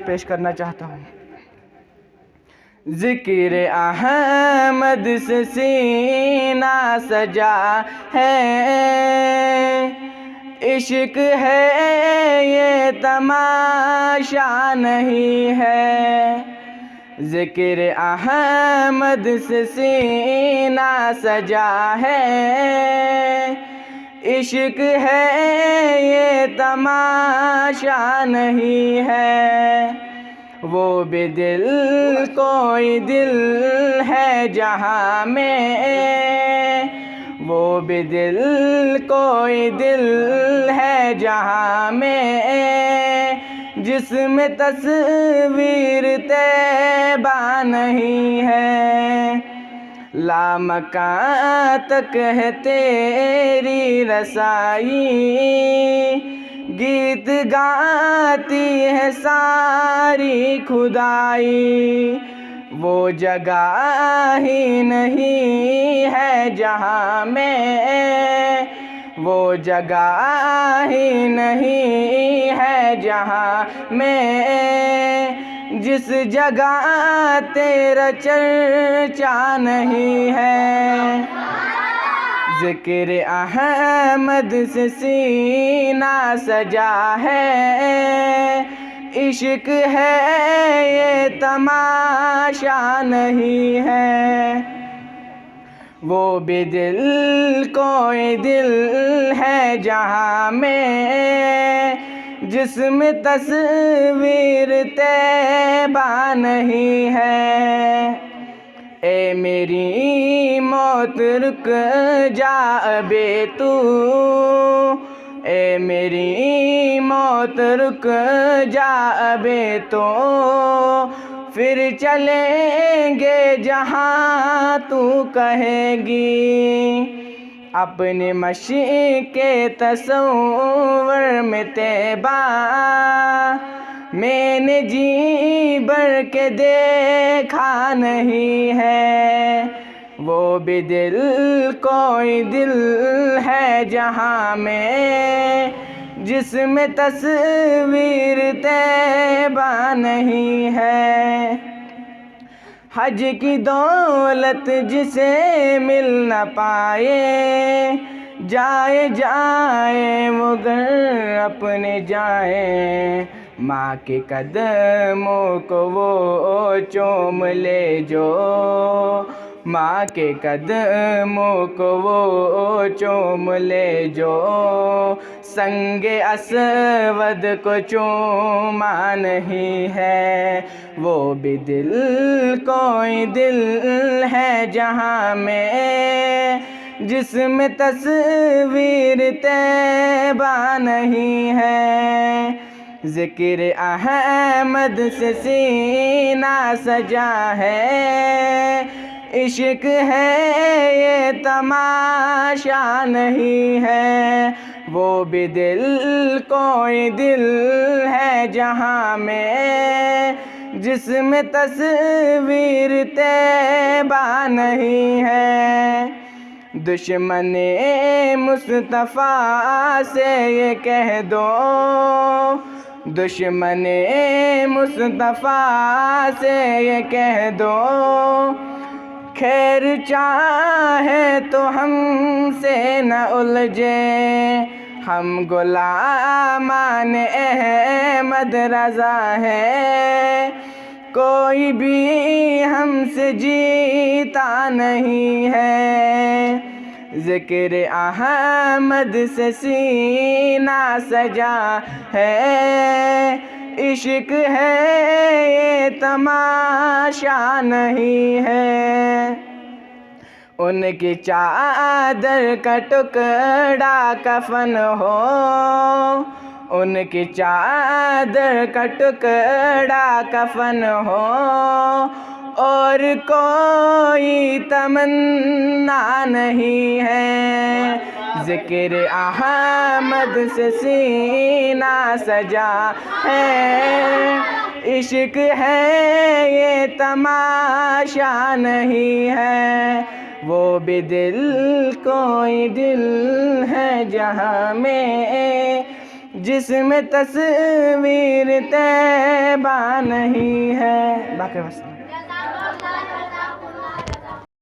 پیش کرنا چاہتا ہوں۔ ذکر احمد سے سینہ سجا ہے، عشق ہے یہ تماشا نہیں ہے۔ ذکر احمد سے سینہ سجا ہے، عشق ہے یہ تماشا نہیں ہے۔ وہ بھی دل کوئی دل ہے جہاں میں، وہ بھی دل کوئی دل ہے جہاں میں، جس میں تصویر طیبہ نہیں ہے۔ لامکاں تک ہے تیری رسائی، گیت گاتی ہے ساری خدائی۔ وہ جگہ ہی نہیں ہے جہاں میں، وہ جگہ ہی نہیں ہے جہاں میں، جس جگہ تیرا چرچا نہیں ہے۔ ذکر احمد سے سینہ سجا ہے، عشق ہے یہ تماشا نہیں ہے۔ وہ بھی دل کوئی دل ہے جہاں میں، جس میں تصویر طیبہ نہیں ہے۔ اے میری موت رک جا ابے تو، اے میری موت رک جا ابے تو، پھر چلیں گے جہاں تو کہے گی۔ اپنے مشق کے تصور میں طیبہ میں نے جی بھر کے دیکھا نہیں ہے۔ وہ بھی دل کوئی دل ہے جہاں میں، جس میں تصویر طیبہ نہیں ہے۔ حج کی دولت جسے مل نہ پائے، جائے جائے وہ گھر اپنے جائیں، ماں کے قدموں کو وہ چوم لے جو، ماں کے قدموں کو وہ چوم لے جو، سنگ اسود کو چوما نہیں ہے۔ وہ بھی دل کوئی دل ہے جہاں میں، جس میں تصویر طیبہ نہیں ہے۔ ذکر احمد سے سینہ سجا ہے، عشق ہے یہ تماشا نہیں ہے۔ وہ بھی دل کوئی دل ہے جہاں میں، جس میں تصویر طیبہ نہیں ہے۔ دشمن مصطفیٰ سے یہ کہہ دو، دشمن مصطفیٰ سے یہ کہہ دو، خیر چاہے تو ہم سے نہ الجھے، ہم غلامان احمد رضا ہے، کوئی بھی ہم سے جیتا نہیں ہے۔ ذکر احمد سے سینہ سجا ہے، عشق ہے یہ تماشا نہیں ہے۔ ان کی چادر کا ٹکڑا کفن ہو، ان کی چادر کا ٹکڑا کفن ہو، اور کوئی تمنا نہیں ہے۔ ذکر احمد سے سینہ سجا ہے، عشق ہے یہ تماشا نہیں ہے۔ وہ بھی دل کوئی دل ہے جہاں میں، جس میں تصویر طیبہ نہیں ہے. باقی وسلم.